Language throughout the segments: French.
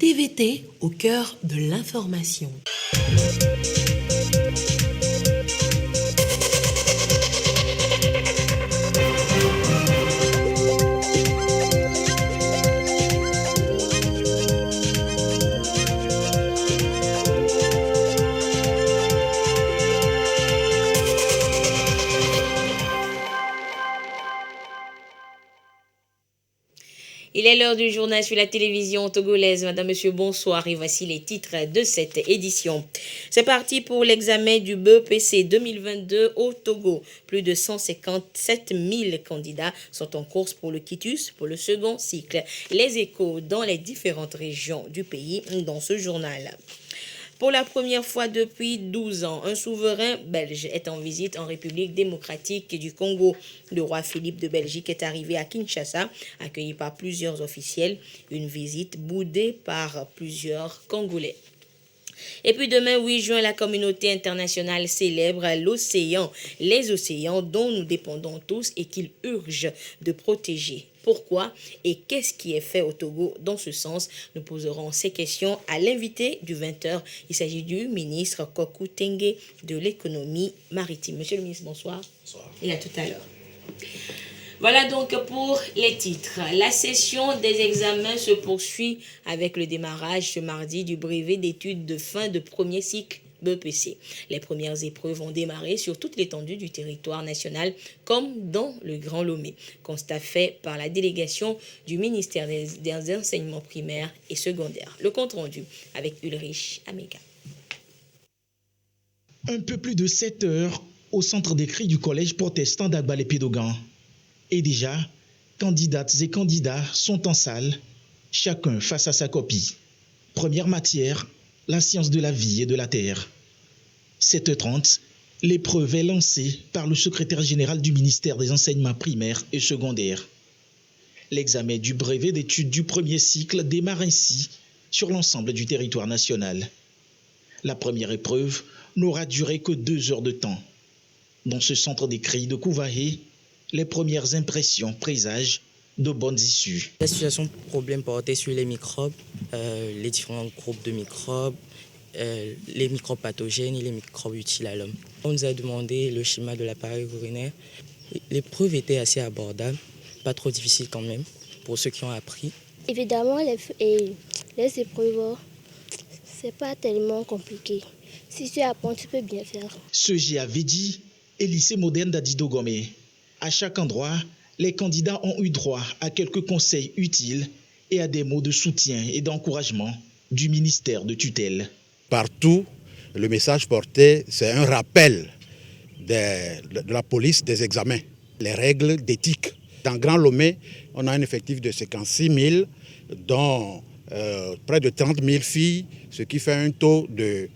TVT au cœur de l'information. Il est l'heure du journal sur la télévision togolaise. Madame, Monsieur, bonsoir et voici les titres de cette édition. C'est parti pour l'examen du BEPC 2022 au Togo. Plus de 157 000 candidats sont en course pour le quitus pour le second cycle. Les échos dans les différentes régions du pays dans ce journal. Pour la première fois depuis 12 ans, un souverain belge est en visite en République démocratique du Congo. Le roi Philippe de Belgique est arrivé à Kinshasa, accueilli par plusieurs officiels, une visite boudée par plusieurs Congolais. Et puis demain, 8 juin, la communauté internationale célèbre l'océan, les océans dont nous dépendons tous et qu'il urge de protéger. Pourquoi et qu'est-ce qui est fait au Togo dans ce sens? Nous poserons ces questions à l'invité du 20h. Il s'agit du ministre Kokou Tengue de l'économie maritime. Monsieur le ministre, bonsoir. Bonsoir. Et à tout à l'heure. Voilà donc pour les titres. La session des examens se poursuit avec le démarrage ce mardi du brevet d'études de fin de premier cycle BEPC. Les premières épreuves ont démarré sur toute l'étendue du territoire national comme dans le Grand Lomé. Constat fait par la délégation du ministère des enseignements primaires et secondaires. Le compte rendu avec Ulrich Amega. Un peu plus de 7 heures au centre d'écrit du collège protestant d'Agbalé-Pédogan. Et déjà, candidates et candidats sont en salle, chacun face à sa copie. Première matière, la science de la vie et de la terre. 7h30, l'épreuve est lancée par le secrétaire général du ministère des enseignements primaires et secondaires. L'examen du brevet d'études du premier cycle démarre ainsi sur l'ensemble du territoire national. La première épreuve n'aura duré que 2 heures de temps. Dans ce centre d'écrit de Kouvahe, les premières impressions présagent de bonnes issues. La situation de problème portait sur les microbes, les différents groupes de microbes, les microbes pathogènes et les microbes utiles à l'homme. On nous a demandé le schéma de l'appareil urinaire. L'épreuve était assez abordable, pas trop difficile quand même, pour ceux qui ont appris. Évidemment, les épreuves, c'est pas tellement compliqué. Si tu apprends, tu peux bien faire. Ce GAVD est lycée moderne d'Adidogomé. À chaque endroit, les candidats ont eu droit à quelques conseils utiles et à des mots de soutien et d'encouragement du ministère de tutelle. Partout, le message porté, c'est un rappel de la police des examens, les règles d'éthique. Dans Grand Lomé, on a un effectif de 56 000, dont près de 30 000 filles, ce qui fait un taux de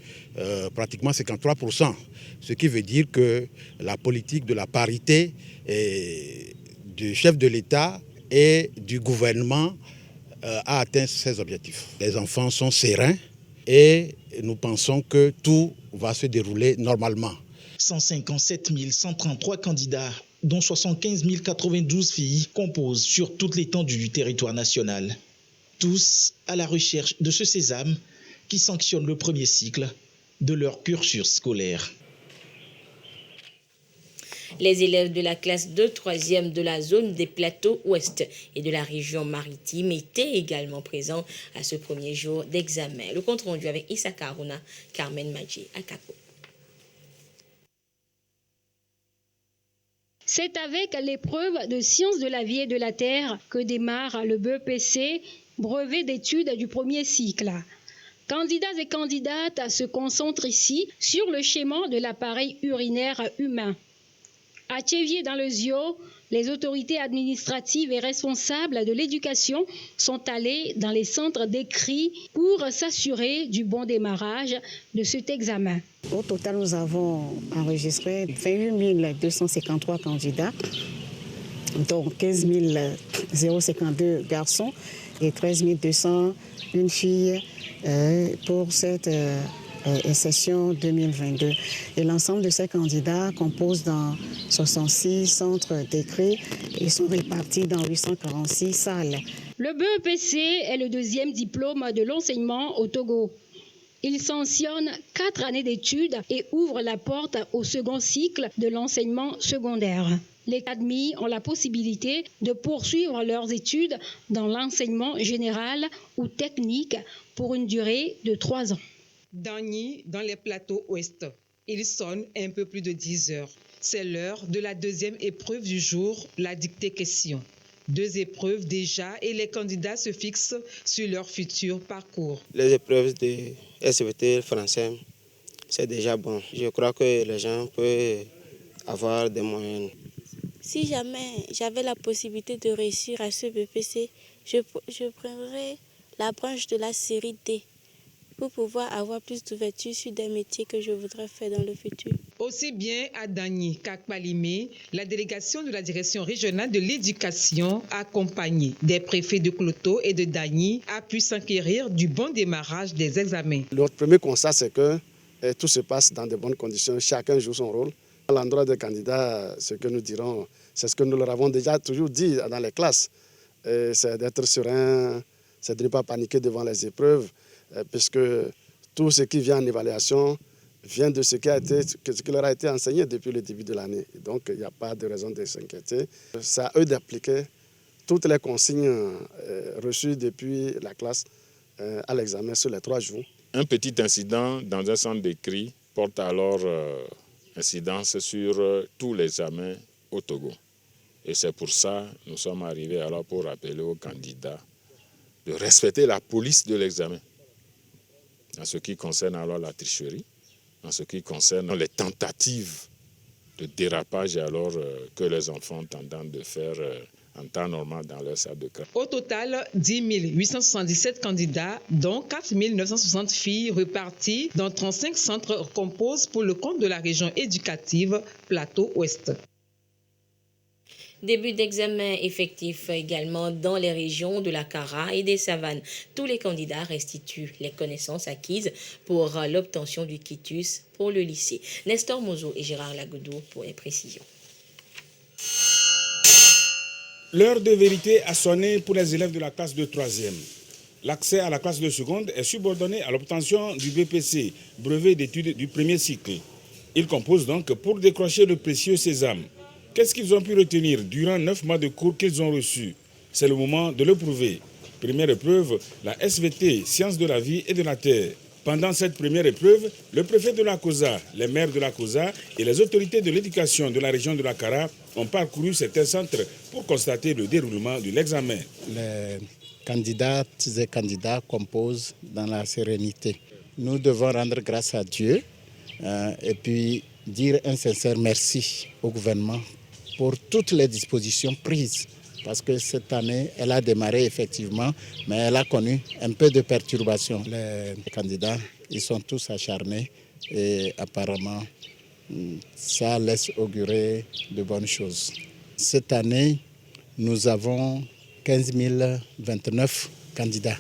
pratiquement 53%. Ce qui veut dire que la politique de la parité du chef de l'État et du gouvernement a atteint ses objectifs. Les enfants sont sereins et nous pensons que tout va se dérouler normalement. 157 133 candidats, dont 75 092 filles, composent sur toute l'étendue du territoire national. Tous à la recherche de ce sésame qui sanctionne le premier cycle de leur cursus scolaire. Les élèves de la classe de 3e de la zone des plateaux ouest et de la région maritime étaient également présents à ce premier jour d'examen. Le compte rendu avec Issa Karuna, Carmen Madji à Kako. C'est avec l'épreuve de sciences de la vie et de la terre que démarre le BEPC, brevet d'études du premier cycle. Candidats et candidates se concentrent ici sur le schéma de l'appareil urinaire humain. À Tchévier dans le Zio, les autorités administratives et responsables de l'éducation sont allées dans les centres d'écrit pour s'assurer du bon démarrage de cet examen. Au total, nous avons enregistré 28 253 candidats, dont 15 052 garçons et 13 201 filles pour cette session 2022. Et l'ensemble de ces candidats composent dans 66 centres d'écrit et sont répartis dans 846 salles. Le BEPC est le deuxième diplôme de l'enseignement au Togo. Il sanctionne 4 années d'études et ouvre la porte au second cycle de l'enseignement secondaire. Les admis ont la possibilité de poursuivre leurs études dans l'enseignement général ou technique pour une durée de 3 ans. Dagny, dans les plateaux ouest. Il sonne un peu plus de 10 heures. C'est l'heure de la deuxième épreuve du jour, la dictée question. 2 épreuves déjà et les candidats se fixent sur leur futur parcours. Les épreuves de SVT français, c'est déjà bon. Je crois que les gens peuvent avoir des moyens. Si jamais j'avais la possibilité de réussir à ce BPC, je prendrais la branche de la série D pour pouvoir avoir plus d'ouverture sur des métiers que je voudrais faire dans le futur. Aussi bien à Dagny qu'à Kpalimé, la délégation de la direction régionale de l'éducation, accompagnée des préfets de Kloto et de Dagny, a pu s'enquérir du bon démarrage des examens. Notre premier constat, c'est que tout se passe dans de bonnes conditions, chacun joue son rôle. À l'endroit des candidats, ce que nous dirons, c'est ce que nous leur avons déjà toujours dit dans les classes, c'est d'être serein, c'est de ne pas paniquer devant les épreuves, puisque tout ce qui vient en évaluation vient de ce qui leur a été enseigné depuis le début de l'année. Donc, il n'y a pas de raison de s'inquiéter. C'est à eux d'appliquer toutes les consignes reçues depuis la classe à l'examen sur les 3 jours. Un petit incident dans un centre d'écrit porte alors incidence sur tous les examens au Togo. Et c'est pour ça que nous sommes arrivés alors pour rappeler aux candidats de respecter la police de l'examen. En ce qui concerne alors la tricherie, en ce qui concerne les tentatives de dérapage alors que les enfants tentent de faire en temps normal dans leur salle de classe. Au total, 10 877 candidats, dont 4 960 filles réparties dans 35 centres composent pour le compte de la région éducative Plateau Ouest. Début d'examen effectif également dans les régions de la Kara et des Savanes. Tous les candidats restituent les connaissances acquises pour l'obtention du quitus pour le lycée. Nestor Mozo et Gérard Lagoudou pour les précisions. L'heure de vérité a sonné pour les élèves de la classe de 3e. L'accès à la classe de seconde est subordonné à l'obtention du BPC, brevet d'études du premier cycle. Ils composent donc pour décrocher le précieux sésame. Qu'est-ce qu'ils ont pu retenir durant 9 mois de cours qu'ils ont reçus? C'est le moment de le prouver. Première épreuve, la SVT, Sciences de la vie et de la terre. Pendant cette première épreuve, le préfet de la COSA, les maires de la COSA et les autorités de l'éducation de la région de la Kara ont parcouru certains centres pour constater le déroulement de l'examen. Les candidates et candidats composent dans la sérénité. Nous devons rendre grâce à Dieu et puis dire un sincère merci au gouvernement pour toutes les dispositions prises. Parce que cette année, elle a démarré effectivement, mais elle a connu un peu de perturbation. Les candidats, ils sont tous acharnés et apparemment, ça laisse augurer de bonnes choses. Cette année, nous avons 15 029 candidats.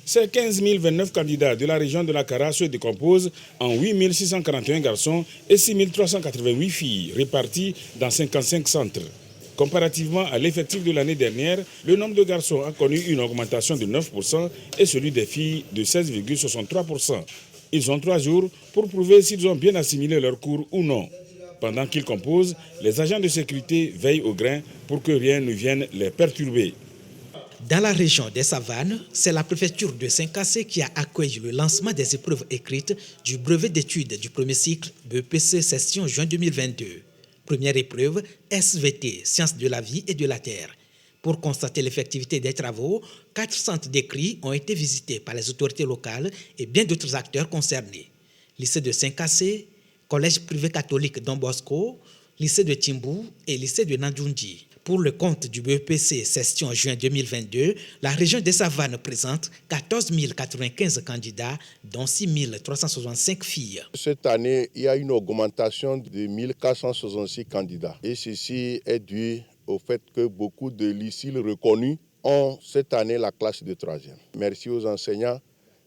Ces 15 029 candidats de la région de la Kara se décomposent en 8 641 garçons et 6 388 filles répartis dans 55 centres. Comparativement à l'effectif de l'année dernière, le nombre de garçons a connu une augmentation de 9% et celui des filles de 16,63%. Ils ont 3 jours pour prouver s'ils ont bien assimilé leurs cours ou non. Pendant qu'ils composent, les agents de sécurité veillent au grain pour que rien ne vienne les perturber. Dans la région des Savanes, c'est la préfecture de Saint-Cassé qui a accueilli le lancement des épreuves écrites du brevet d'études du premier cycle BEPC session juin 2022. Première épreuve, SVT, Sciences de la vie et de la terre. Pour constater l'effectivité des travaux, 4 centres d'écrit ont été visités par les autorités locales et bien d'autres acteurs concernés. Lycée de Saint-Cassé, Collège privé catholique Don Bosco, lycée de Timbou et lycée de Nandjoundi. Pour le compte du BEPC session juin 2022, la région des Savanes présente 14 095 candidats, dont 6 365 filles. Cette année, il y a une augmentation de 1466 candidats. Et ceci est dû au fait que beaucoup de lycées reconnus ont cette année la classe de 3e. Merci aux enseignants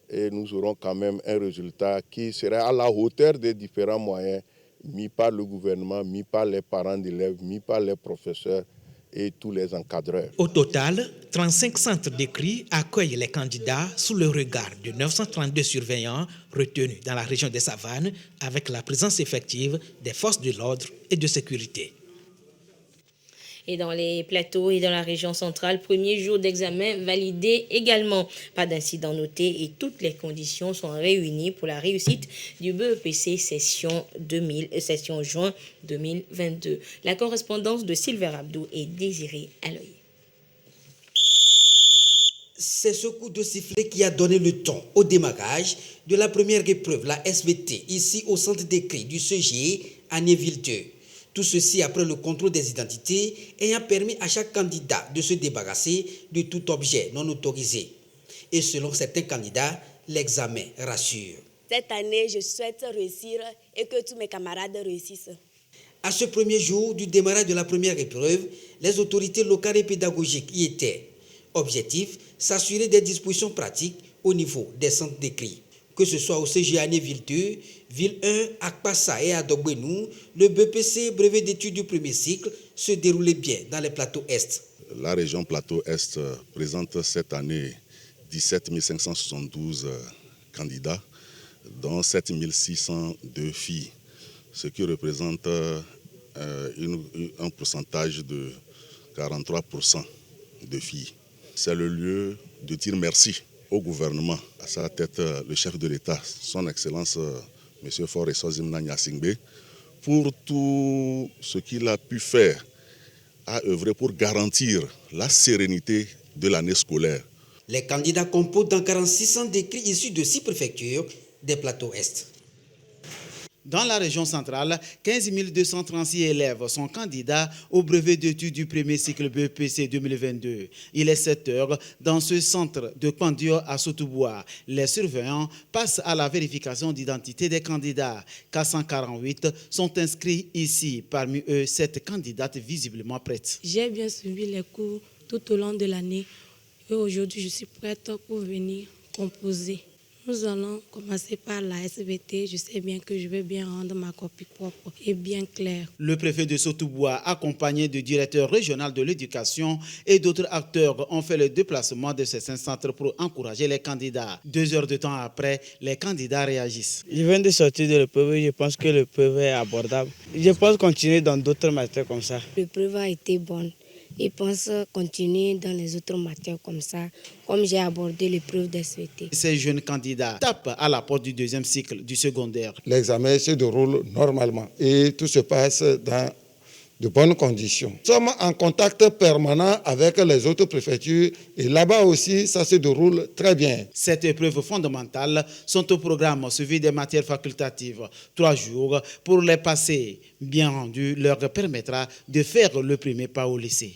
et nous aurons quand même un résultat qui serait à la hauteur des différents moyens mis par le gouvernement, mis par les parents d'élèves, mis par les professeurs et tous les encadreurs. Au total, 35 centres d'écrit accueillent les candidats sous le regard de 932 surveillants retenus dans la région des Savanes avec la présence effective des forces de l'ordre et de sécurité. Et dans les plateaux et dans la région centrale, premier jour d'examen validé également. Pas d'incident noté et toutes les conditions sont réunies pour la réussite du BEPC session juin 2022. La correspondance de Silver Abdou et Désiré Aloy. C'est ce coup de sifflet qui a donné le ton au démarrage de la première épreuve, la SVT, ici au centre d'écrit du CGE à Néville 2. Tout ceci après le contrôle des identités ayant permis à chaque candidat de se débarrasser de tout objet non autorisé. Et selon certains candidats, l'examen rassure. Cette année, je souhaite réussir et que tous mes camarades réussissent. À ce premier jour du démarrage de la première épreuve, les autorités locales et pédagogiques y étaient. Objectif, s'assurer des dispositions pratiques au niveau des centres d'écrit. Que ce soit au CGA Néville 2, Ville 1, Akpassa et Adogbenou, le BEPC, brevet d'études du premier cycle, se déroulait bien dans les plateaux Est. La région plateau Est présente cette année 17 572 candidats, dont 7 602 filles, ce qui représente un pourcentage de 43% de filles. C'est le lieu de dire merci au gouvernement, à sa tête le chef de l'État, son Excellence M. Faure Sozimna Nyasingbe, pour tout ce qu'il a pu faire, à œuvrer pour garantir la sérénité de l'année scolaire. Les candidats composent dans 46 centres d'écrit issus de 6 préfectures des plateaux Est. Dans la région centrale, 15 236 élèves sont candidats au brevet d'études du premier cycle BEPC 2022. Il est 7 heures dans ce centre de Pandio à Sotobois. Les surveillants passent à la vérification d'identité des candidats. 448 sont inscrits ici, parmi eux 7 candidates visiblement prêtes. J'ai bien suivi les cours tout au long de l'année et aujourd'hui je suis prête pour venir composer. Nous allons commencer par la SVT. Je sais bien que je vais bien rendre ma copie propre et bien claire. Le préfet de Sotobois, accompagné du directeur régional de l'éducation et d'autres acteurs, ont fait le déplacement de ces 5 centres pour encourager les candidats. 2 heures de temps après, les candidats réagissent. Je viens de sortir de l'épreuve et je pense que l'épreuve est abordable. Je pense continuer dans d'autres matières comme ça. L'épreuve a été bonne. Et pense continuer dans les autres matières comme ça, comme j'ai abordé l'épreuve d'SVT. Ces jeunes candidats tapent à la porte du 2e cycle du secondaire. L'examen se déroule normalement et tout se passe dans de bonnes conditions. Nous sommes en contact permanent avec les autres préfectures et là-bas aussi, ça se déroule très bien. Cette épreuve fondamentale sont au programme suivi des matières facultatives. 3 jours pour les passer. Bien rendu leur permettra de faire le premier pas au lycée.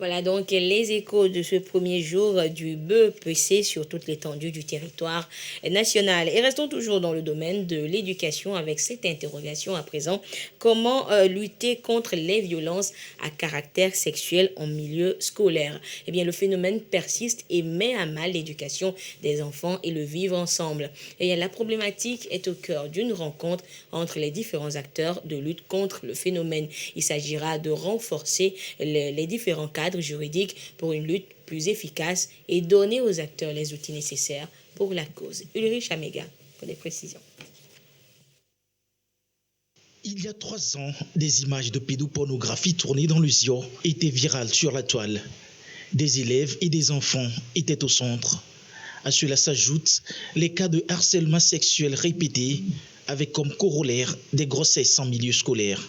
Voilà donc les échos de ce premier jour du BEPC sur toute l'étendue du territoire national. Et restons toujours dans le domaine de l'éducation avec cette interrogation à présent. Comment lutter contre les violences à caractère sexuel en milieu scolaire? Eh bien, le phénomène persiste et met à mal l'éducation des enfants et le vivre ensemble. Et la problématique est au cœur d'une rencontre entre les différents acteurs de lutte contre le phénomène. Il s'agira de renforcer les différents cadres juridiques pour une lutte plus efficace et donner aux acteurs les outils nécessaires pour la cause. Ulrich Amega pour des précisions. Il y a 3 ans, des images de pédopornographie tournées dans le ZIO étaient virales sur la toile. Des élèves et des enfants étaient au centre. À cela s'ajoutent les cas de harcèlement sexuel répétés avec comme corollaire des grossesses en milieu scolaire.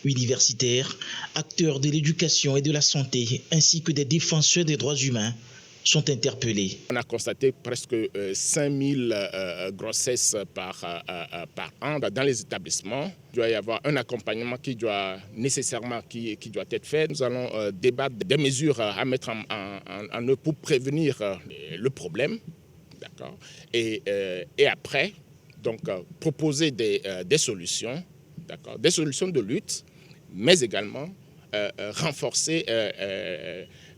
Universitaires, acteurs de l'éducation et de la santé, ainsi que des défenseurs des droits humains sont interpellés. On a constaté presque 5000 grossesses par an dans les établissements. Il doit y avoir un accompagnement qui doit nécessairement qui doit être fait. Nous allons débattre des mesures à mettre en œuvre pour prévenir le problème, d'accord. Et après, donc proposer des solutions, d'accord, des solutions de lutte, mais également renforcer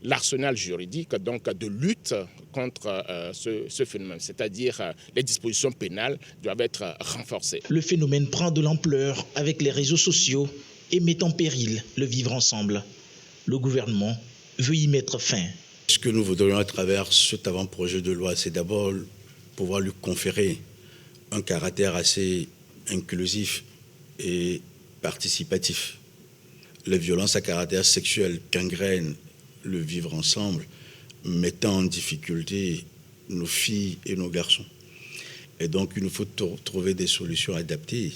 l'arsenal juridique donc, de lutte contre ce phénomène, c'est-à-dire les dispositions pénales doivent être renforcées. Le phénomène prend de l'ampleur avec les réseaux sociaux et met en péril le vivre ensemble. Le gouvernement veut y mettre fin. Ce que nous voudrions à travers cet avant-projet de loi, c'est d'abord pouvoir lui conférer un caractère assez inclusif et participatif. Les violences à caractère sexuel gangrènent le vivre ensemble, mettant en difficulté nos filles et nos garçons. Et donc, il nous faut trouver des solutions adaptées.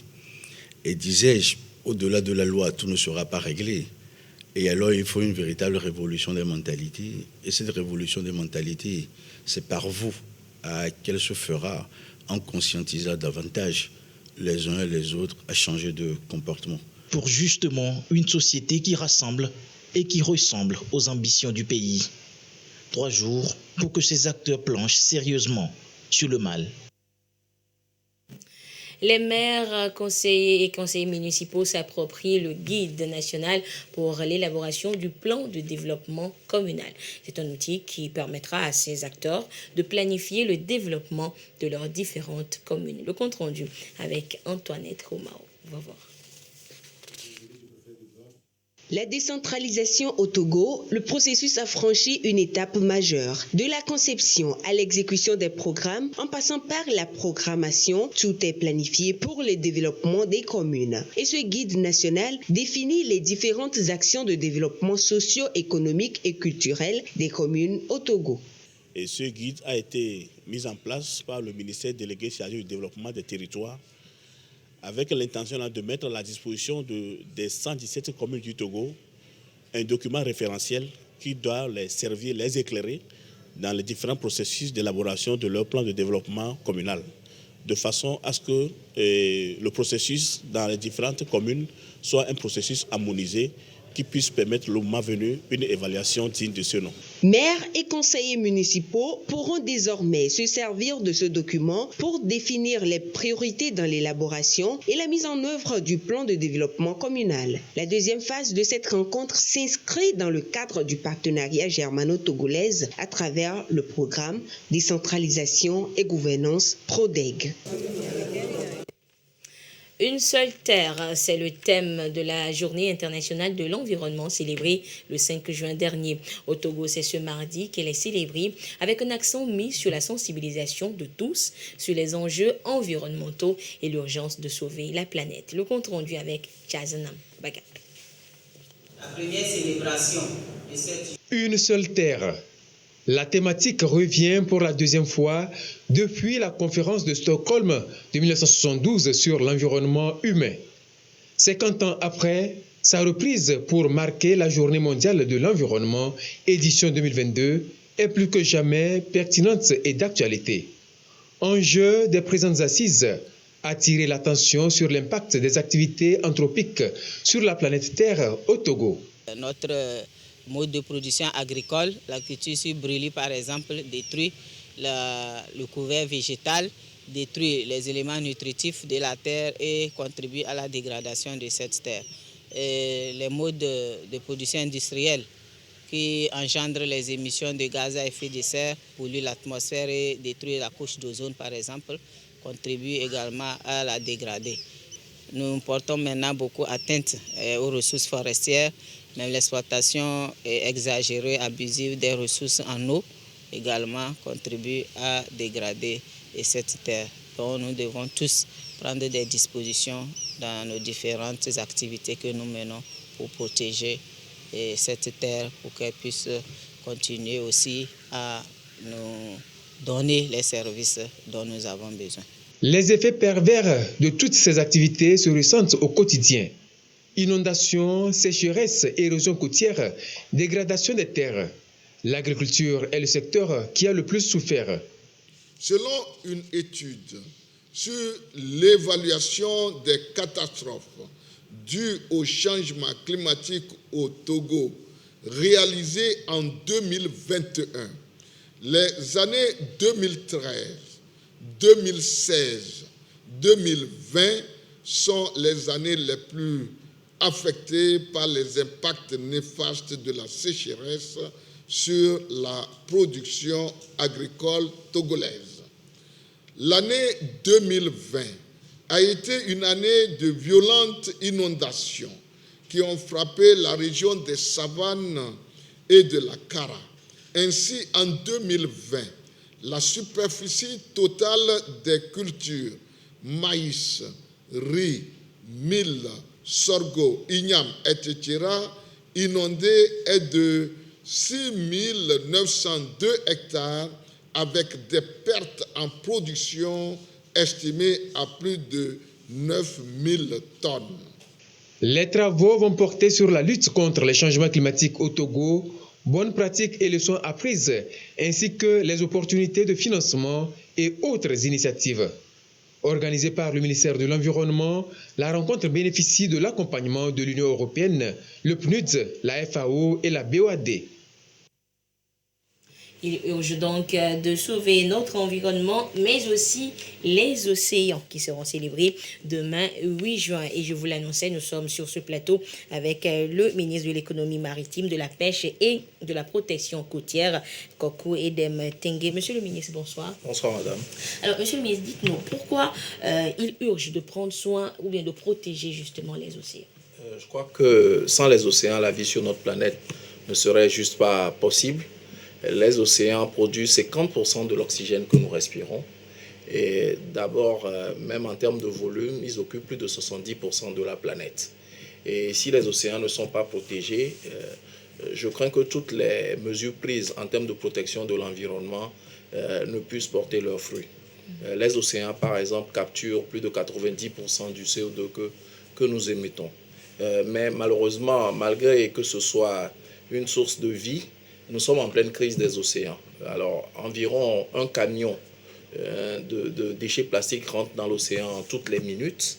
Et disais-je, au-delà de la loi, tout ne sera pas réglé. Et alors, il faut une véritable révolution des mentalités. Et cette révolution des mentalités, c'est par vous qu'elle se fera en conscientisant davantage les uns et les autres à changer de comportement. Pour justement une société qui rassemble et qui ressemble aux ambitions du pays. 3 jours pour que ces acteurs planchent sérieusement sur le mal. Les maires, conseillers et conseillers municipaux s'approprient le guide national pour l'élaboration du plan de développement communal. C'est un outil qui permettra à ces acteurs de planifier le développement de leurs différentes communes. Le compte rendu avec Antoinette Romao. On va voir. La décentralisation au Togo, le processus a franchi une étape majeure. De la conception à l'exécution des programmes, en passant par la programmation, tout est planifié pour le développement des communes. Et ce guide national définit les différentes actions de développement socio-économique et culturel des communes au Togo. Et ce guide a été mis en place par le ministère délégué chargé du développement des territoires, avec l'intention de mettre à la disposition des 117 communes du Togo un document référentiel qui doit les servir, les éclairer dans les différents processus d'élaboration de leur plan de développement communal, de façon à ce que le processus dans les différentes communes soit un processus harmonisé qui puisse permettre le moment venu une évaluation digne de ce nom. Maires et conseillers municipaux pourront désormais se servir de ce document pour définir les priorités dans l'élaboration et la mise en œuvre du plan de développement communal. La deuxième phase de cette rencontre s'inscrit dans le cadre du partenariat germano-togolais à travers le programme Décentralisation et Gouvernance PRODEG. Une seule terre, c'est le thème de la Journée internationale de l'environnement célébrée le 5 juin dernier. Au Togo, c'est ce mardi qu'elle est célébrée avec un accent mis sur la sensibilisation de tous sur les enjeux environnementaux et l'urgence de sauver la planète. Le compte rendu avec Chazanam Bagat. La première célébration de cette... Une seule terre. La thématique revient pour la deuxième fois depuis la conférence de Stockholm de 1972 sur l'environnement humain. 50 ans après, sa reprise pour marquer la Journée mondiale de l'environnement, édition 2022, est plus que jamais pertinente et d'actualité. Enjeu des présentes assises, attirer l'attention sur l'impact des activités anthropiques sur la planète Terre au Togo. Notre mode de production agricole, la culture sur brûlis par exemple, détruit le couvert végétal, détruit les éléments nutritifs de la terre et contribue à la dégradation de cette terre. Et les modes de production industrielle qui engendrent les émissions de gaz à effet de serre, polluent l'atmosphère et détruisent la couche d'ozone par exemple, contribuent également à la dégrader. Nous portons maintenant beaucoup atteinte aux ressources forestières. Même l'exploitation exagérée, abusive des ressources en eau également contribue à dégrader cette terre. Donc nous devons tous prendre des dispositions dans nos différentes activités que nous menons pour protéger cette terre, pour qu'elle puisse continuer aussi à nous donner les services dont nous avons besoin. Les effets pervers de toutes ces activités se ressentent au quotidien. Inondations, sécheresse, érosion côtière, dégradation des terres. L'agriculture est le secteur qui a le plus souffert. Selon une étude sur l'évaluation des catastrophes dues au changement climatique au Togo, réalisée en 2021, les années 2013, 2016, 2020 sont les années les plus affectés par les impacts néfastes de la sécheresse sur la production agricole togolaise. L'année 2020 a été une année de violentes inondations qui ont frappé la région des Savanes et de la Kara. Ainsi, en 2020, la superficie totale des cultures maïs, riz, mil, sorgho, igname, etc. inondées est de 6 902 hectares avec des pertes en production estimées à plus de 9 000 tonnes. Les travaux vont porter sur la lutte contre les changements climatiques au Togo, bonnes pratiques et leçons apprises, ainsi que les opportunités de financement et autres initiatives. Organisée par le ministère de l'Environnement, la rencontre bénéficie de l'accompagnement de l'Union européenne, le PNUD, la FAO et la BOAD. Il urge donc de sauver notre environnement, mais aussi les océans qui seront célébrés demain 8 juin. Et je vous l'annonçais, nous sommes sur ce plateau avec le ministre de l'économie maritime, de la pêche et de la protection côtière, Kokou Edem Tengue. Monsieur le ministre, bonsoir. Bonsoir, madame. Alors, monsieur le ministre, dites-nous, pourquoi il urge de prendre soin ou bien de protéger justement les océans? Je crois que sans les océans, la vie sur notre planète ne serait juste pas possible. Les océans produisent 50% de l'oxygène que nous respirons. Et d'abord, même en termes de volume, ils occupent plus de 70% de la planète. Et si les océans ne sont pas protégés, je crains que toutes les mesures prises en termes de protection de l'environnement ne puissent porter leurs fruits. Les océans, par exemple, capturent plus de 90% du CO2 que nous émettons. Mais malheureusement, malgré que ce soit une source de vie, nous sommes en pleine crise des océans. Alors, environ un camion de déchets plastiques rentre dans l'océan toutes les minutes.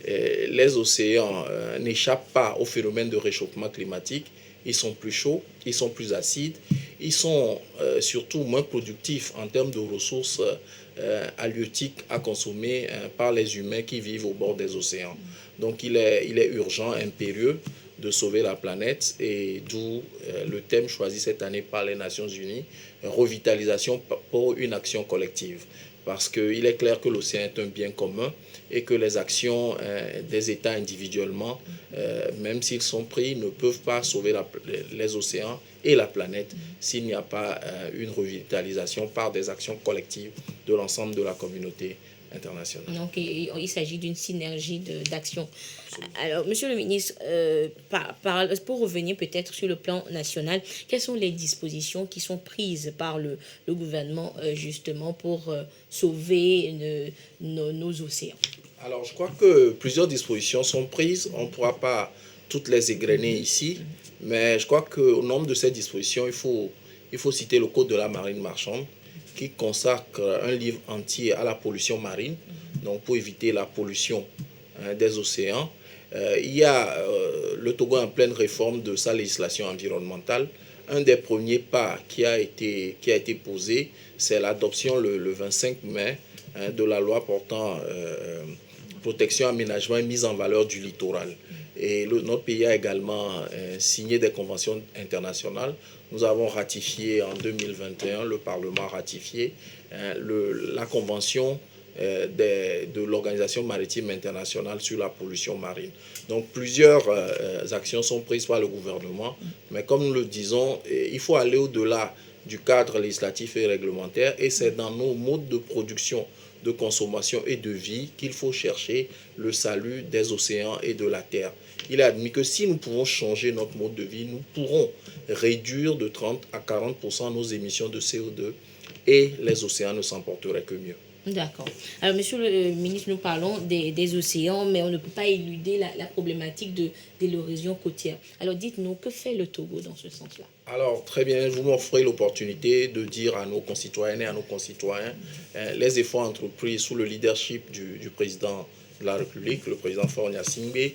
Et les océans n'échappent pas au phénomène de réchauffement climatique. Ils sont plus chauds, ils sont plus acides, ils sont surtout moins productifs en termes de ressources halieutiques à consommer par les humains qui vivent au bord des océans. Donc, il est urgent, impérieux de sauver la planète, et d'où le thème choisi cette année par les Nations Unies, revitalisation pour une action collective. Parce qu'il est clair que l'océan est un bien commun et que les actions des États individuellement, même s'ils sont pris, ne peuvent pas sauver les océans et la planète s'il n'y a pas une revitalisation par des actions collectives de l'ensemble de la communauté internationale. Donc, il s'agit d'une synergie d'actions. Alors, monsieur le ministre, pour revenir peut-être sur le plan national, quelles sont les dispositions qui sont prises par le gouvernement justement pour sauver nos océans? Alors, je crois que plusieurs dispositions sont prises. On ne pourra pas toutes les égrener ici, mais je crois qu'au nombre de ces dispositions, il faut citer le Code de la marine marchande, qui consacre un livre entier à la pollution marine, donc pour éviter la pollution des océans. Il y a le Togo en pleine réforme de sa législation environnementale. Un des premiers pas qui a été posé, c'est l'adoption le 25 mai de la loi portant protection, aménagement et mise en valeur du littoral. Et notre pays a également signé des conventions internationales. Nous avons ratifié en 2021, le Parlement a ratifié la convention de l'Organisation maritime internationale sur la pollution marine. Donc plusieurs actions sont prises par le gouvernement, mais comme nous le disons, il faut aller au-delà du cadre législatif et réglementaire, et c'est dans nos modes de production, de consommation et de vie qu'il faut chercher le salut des océans et de la terre. Il est admis que si nous pouvons changer notre mode de vie, nous pourrons réduire de 30 à 40% nos émissions de CO2 et les océans ne s'en porteraient que mieux. D'accord. Alors, monsieur le ministre, nous parlons des océans, mais on ne peut pas éluder la problématique de l'érosion côtière. Alors, dites-nous, que fait le Togo dans ce sens-là? Alors, très bien, vous m'offrez l'opportunité de dire à nos concitoyennes et à nos concitoyens les efforts entrepris sous le leadership du président de la République, le président Faure Gnassingbé,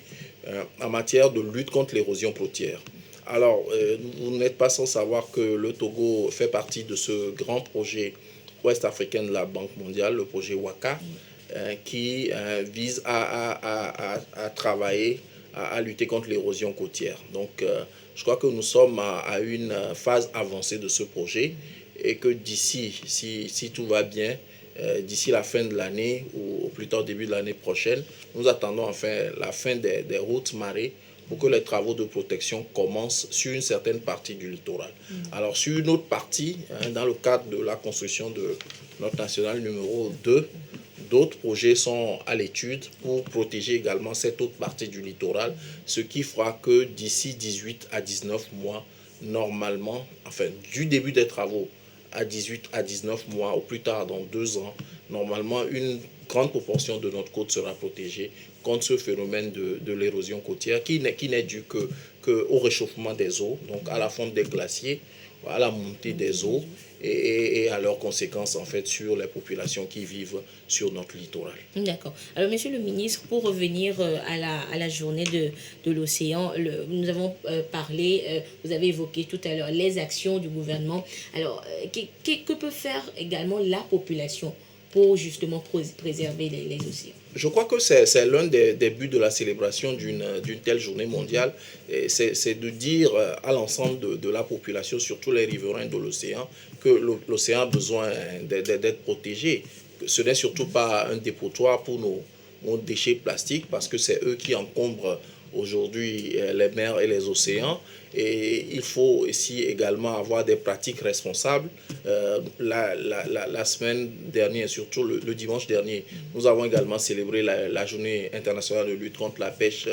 en matière de lutte contre l'érosion côtière. Alors, vous n'êtes pas sans savoir que le Togo fait partie de ce grand projet ouest-africain de la Banque mondiale, le projet WACA, qui vise à travailler à lutter contre l'érosion côtière. Donc, je crois que nous sommes à une phase avancée de ce projet et que d'ici, si tout va bien, d'ici la fin de l'année ou au plus tard début de l'année prochaine, nous attendons enfin la fin des routes marées pour que les travaux de protection commencent sur une certaine partie du littoral. Alors sur une autre partie, dans le cadre de la construction de notre nationale numéro 2, d'autres projets sont à l'étude pour protéger également cette autre partie du littoral, ce qui fera que d'ici 18 à 19 mois, normalement, enfin du début des travaux à 18 à 19 mois, au plus tard dans 2 ans, normalement une grande proportion de notre côte sera protégée contre ce phénomène de l'érosion côtière qui n'est dû qu'au réchauffement des eaux, donc à la fonte des glaciers, à la montée des eaux et à leurs conséquences en fait sur les populations qui vivent sur notre littoral. D'accord. Alors monsieur le ministre, pour revenir à la journée de l'océan, nous avons parlé, vous avez évoqué tout à l'heure les actions du gouvernement. Alors, que peut faire également la population pour justement préserver les océans? Je crois que c'est l'un des buts de la célébration d'une telle journée mondiale, c'est de dire à l'ensemble de la population, surtout les riverains de l'océan, que l'océan a besoin d'être protégé. Ce n'est surtout pas un dépotoir pour nos déchets plastiques, parce que c'est eux qui encombrent aujourd'hui les mers et les océans. Et il faut ici également avoir des pratiques responsables. La semaine dernière, surtout le dimanche dernier, nous avons également célébré la journée internationale de lutte contre la pêche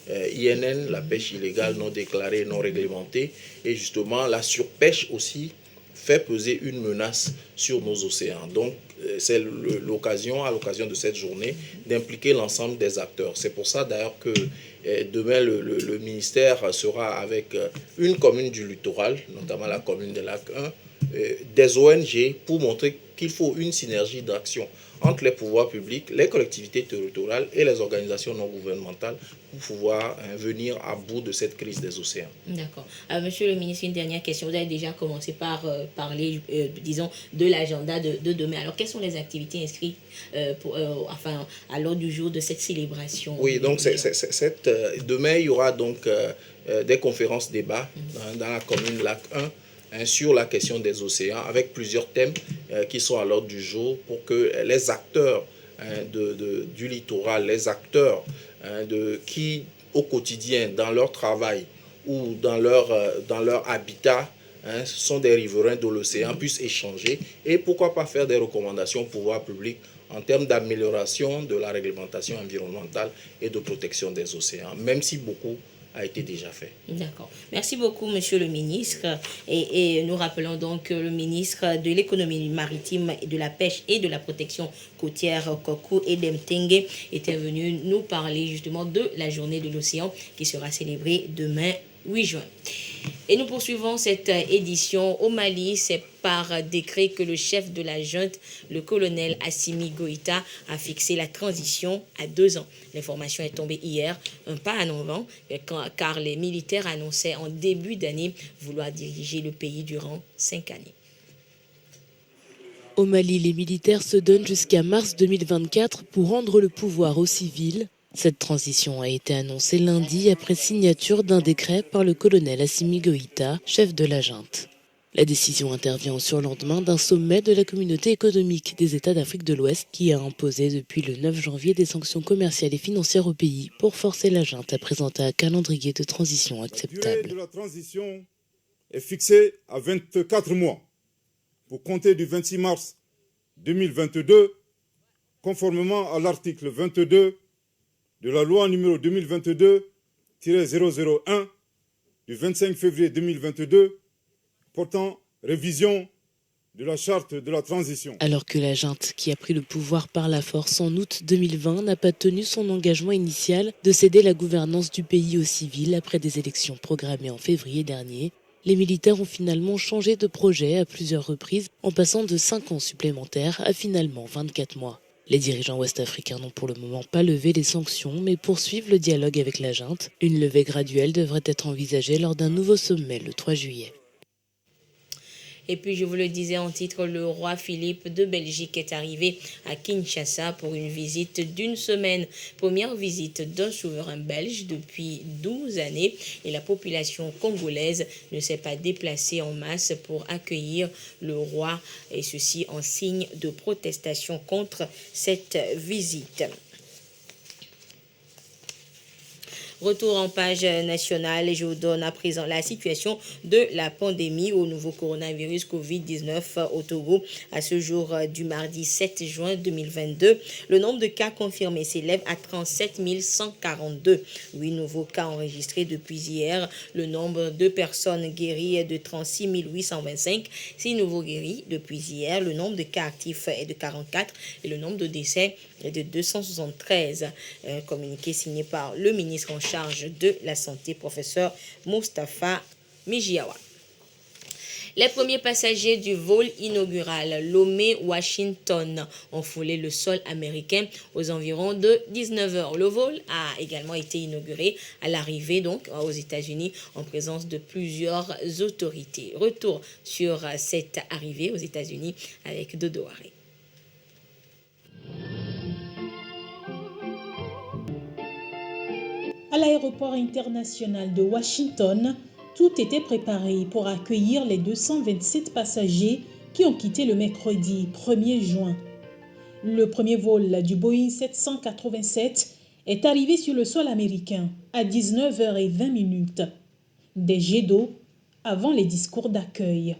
INN, la pêche illégale, non déclarée, non réglementée. Et justement, la surpêche aussi fait peser une menace sur nos océans. Donc, c'est l'occasion, à l'occasion de cette journée, d'impliquer l'ensemble des acteurs. C'est pour ça d'ailleurs que demain, le ministère sera avec une commune du littoral, notamment la commune de Lac 1, des ONG pour montrer qu'il faut une synergie d'action entre les pouvoirs publics, les collectivités territoriales et les organisations non gouvernementales pour pouvoir venir à bout de cette crise des océans. D'accord. Monsieur le ministre, une dernière question. Vous avez déjà commencé par parler, disons, de l'agenda de demain. Alors, quelles sont les activités inscrites à l'ordre du jour de cette célébration? Oui, donc demain, il y aura donc des conférences débats dans la commune Lac 1, sur la question des océans, avec plusieurs thèmes qui sont à l'ordre du jour pour que les acteurs du littoral, les acteurs qui, au quotidien, dans leur travail ou dans leur habitat, sont des riverains de l'océan, puissent échanger et pourquoi pas faire des recommandations au pouvoir public en termes d'amélioration de la réglementation environnementale et de protection des océans, même si beaucoup a été déjà fait. D'accord. Merci beaucoup, monsieur le ministre. Et nous rappelons donc que le ministre de l'économie maritime, de la pêche et de la protection côtière, Kokou Edem Tengue, était venu nous parler justement de la journée de l'océan qui sera célébrée demain, 8 juin. Et nous poursuivons cette édition au Mali. C'est par décret que le chef de la junte, le colonel Assimi Goïta, a fixé la transition à 2 ans. L'information est tombée hier, un pas en avant, car les militaires annonçaient en début d'année vouloir diriger le pays durant 5 années. Au Mali, les militaires se donnent jusqu'à mars 2024 pour rendre le pouvoir aux civils. Cette transition a été annoncée lundi après signature d'un décret par le colonel Assimi Goïta, chef de la junte. La décision intervient au surlendemain d'un sommet de la communauté économique des États d'Afrique de l'Ouest qui a imposé depuis le 9 janvier des sanctions commerciales et financières au pays pour forcer la junte à présenter un calendrier de transition acceptable. La durée de la transition est fixée à 24 mois pour compter du 26 mars 2022, conformément à l'article 22 de la loi numéro 2022-001 du 25 février 2022 portant révision de la charte de la transition. Alors que la junte, qui a pris le pouvoir par la force en août 2020, n'a pas tenu son engagement initial de céder la gouvernance du pays aux civils après des élections programmées en février dernier, les militaires ont finalement changé de projet à plusieurs reprises en passant de 5 ans supplémentaires à finalement 24 mois. Les dirigeants ouest-africains n'ont pour le moment pas levé les sanctions, mais poursuivent le dialogue avec la junte. Une levée graduelle devrait être envisagée lors d'un nouveau sommet le 3 juillet. Et puis, je vous le disais en titre, le roi Philippe de Belgique est arrivé à Kinshasa pour une visite d'une semaine. Première visite d'un souverain belge depuis 12 années et la population congolaise ne s'est pas déplacée en masse pour accueillir le roi et ceci en signe de protestation contre cette visite. Retour en page nationale et je vous donne à présent la situation de la pandémie au nouveau coronavirus Covid-19 au Togo. À ce jour du mardi 7 juin 2022, le nombre de cas confirmés s'élève à 37 142. 8 nouveaux cas enregistrés depuis hier. Le nombre de personnes guéries est de 36 825. 6 nouveaux guéris depuis hier. Le nombre de cas actifs est de 44 et le nombre de décès est de 273. Un communiqué signé par le ministre en charge de la santé, professeur Moustapha Mijiawa. Les premiers passagers du vol inaugural Lomé-Washington ont foulé le sol américain aux environs de 19h. Le vol a également été inauguré à l'arrivée donc aux États-Unis en présence de plusieurs autorités. Retour sur cette arrivée aux États-Unis avec Dodo Haré. À l'aéroport international de Washington, tout était préparé pour accueillir les 227 passagers qui ont quitté le mercredi 1er juin. Le premier vol du Boeing 787 est arrivé sur le sol américain à 19h20. Des jets d'eau avant les discours d'accueil.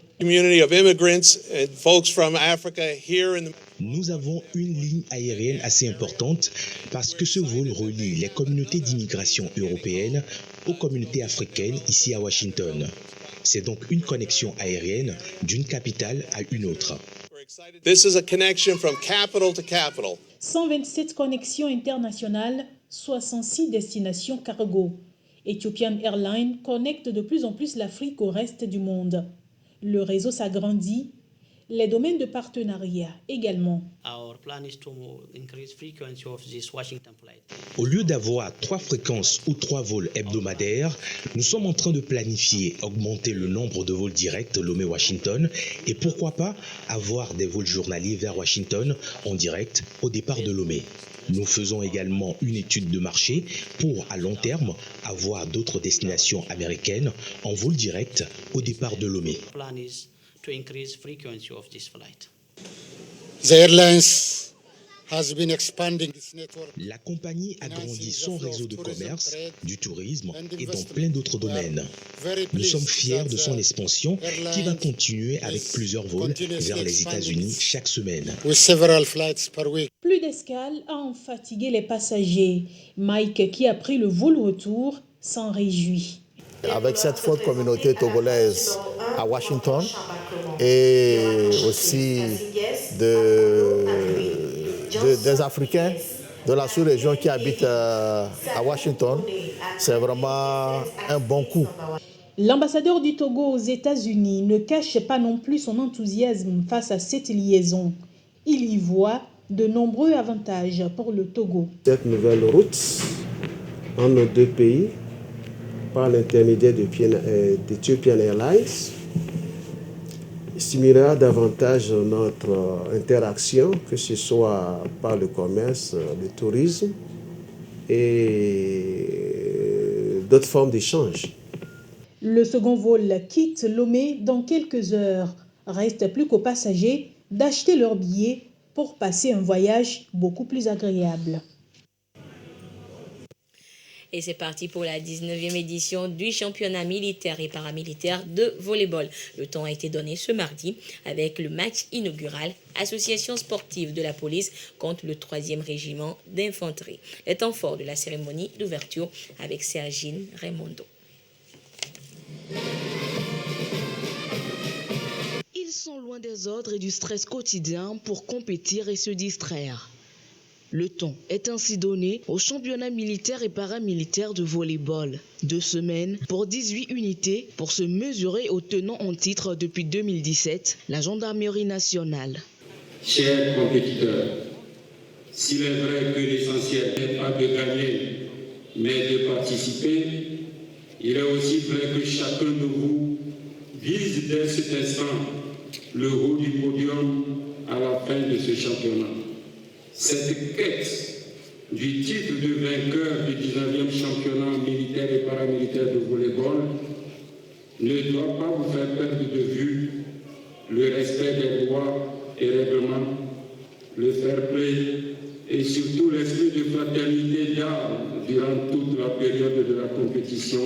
Nous avons une ligne aérienne assez importante parce que ce vol relie les communautés d'immigration européennes aux communautés africaines ici à Washington. C'est donc une connexion aérienne d'une capitale à une autre. This is a connection from capital to capital. 127 connexions internationales, 66 destinations cargo. Ethiopian Airlines connecte de plus en plus l'Afrique au reste du monde. Le réseau s'agrandit, les domaines de partenariat également. Au lieu d'avoir 3 fréquences ou 3 vols hebdomadaires, nous sommes en train de planifier augmenter le nombre de vols directs Lomé-Washington et pourquoi pas avoir des vols journaliers vers Washington en direct au départ de Lomé. Nous faisons également une étude de marché pour, à long terme, avoir d'autres destinations américaines en vol direct au départ de Lomé. La compagnie agrandit son réseau de commerce, du tourisme et dans plein d'autres domaines. Nous sommes fiers de son expansion qui va continuer avec plusieurs vols vers les États-Unis chaque semaine. Plus d'escale a en fatigué les passagers. Mike, qui a pris le vol retour, s'en réjouit. Avec cette forte communauté togolaise à Washington et aussi des Africains de la sous-région qui habitent à Washington, c'est vraiment un bon coup. L'ambassadeur du Togo aux États-Unis ne cache pas non plus son enthousiasme face à cette liaison. Il y voit de nombreux avantages pour le Togo. Cette nouvelle route en nos deux pays, par l'intermédiaire d'Ethiopian Airlines, stimulera davantage notre interaction, que ce soit par le commerce, le tourisme et d'autres formes d'échange. Le second vol quitte Lomé dans quelques heures. Reste plus qu'aux passagers d'acheter leur billet pour passer un voyage beaucoup plus agréable. Et c'est parti pour la 19e édition du championnat militaire et paramilitaire de volleyball. Le temps a été donné ce mardi avec le match inaugural Association sportive de la police contre le 3e régiment d'infanterie. Les temps forts de la cérémonie d'ouverture avec Sergine Raimondo. Ils sont loin des ordres et du stress quotidien pour compétir et se distraire. Le ton est ainsi donné au championnat militaire et paramilitaire de volleyball. 2 semaines pour 18 unités pour se mesurer aux tenants en titre depuis 2017, la gendarmerie nationale. Chers compétiteurs, s'il est vrai que l'essentiel n'est pas de gagner, mais de participer, il est aussi vrai que chacun de vous vise dès cet instant le haut du podium à la fin de ce championnat. Cette quête du titre de vainqueur du 19e championnat militaire et paramilitaire de volleyball ne doit pas vous faire perdre de vue le respect des lois et règlements, le fair play et surtout l'esprit de fraternité d'âme durant toute la période de la compétition,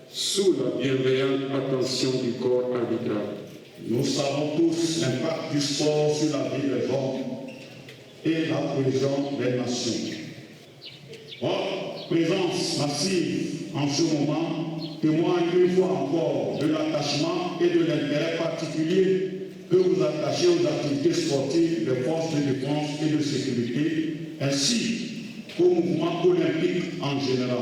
sous la bienveillante attention du corps arbitral. Nous savons tous l'impact du sport sur la vie des hommes et la cohésion des nations. Votre présence massive en ce moment témoigne une fois encore de l'attachement et de l'intérêt particulier que vous attachez aux activités sportives des forces de défense et de sécurité, ainsi qu'au mouvement olympique en général.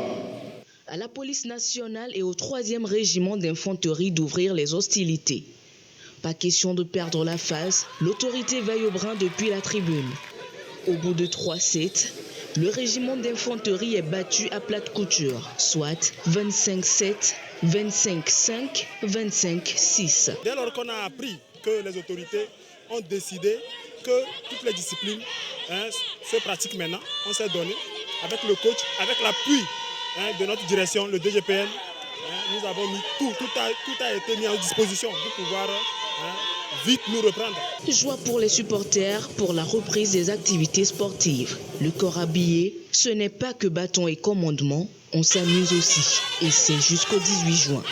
À la police nationale et au 3e régiment d'infanterie d'ouvrir les hostilités. Pas question de perdre la face, l'autorité veille au brin depuis la tribune. Au bout de 3 sets, le régiment d'infanterie est battu à plate couture, soit 25-7, 25-5, 25-6. Dès lors qu'on a appris que les autorités ont décidé que toutes les disciplines se pratiquent maintenant, on s'est donné avec le coach, avec l'appui de notre direction, le DGPN, nous avons mis tout a été mis à disposition pour pouvoir vite nous reprendre. Joie pour les supporters pour la reprise des activités sportives. Le corps habillé, ce n'est pas que bâton et commandement, on s'amuse aussi. Et c'est jusqu'au 18 juin.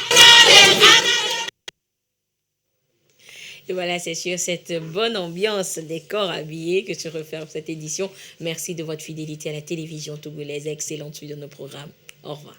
Et voilà, c'est sur cette bonne ambiance des corps habillés que se referme cette édition. Merci de votre fidélité à la télévision togolaise. Excellente suite de nos programmes. Au revoir.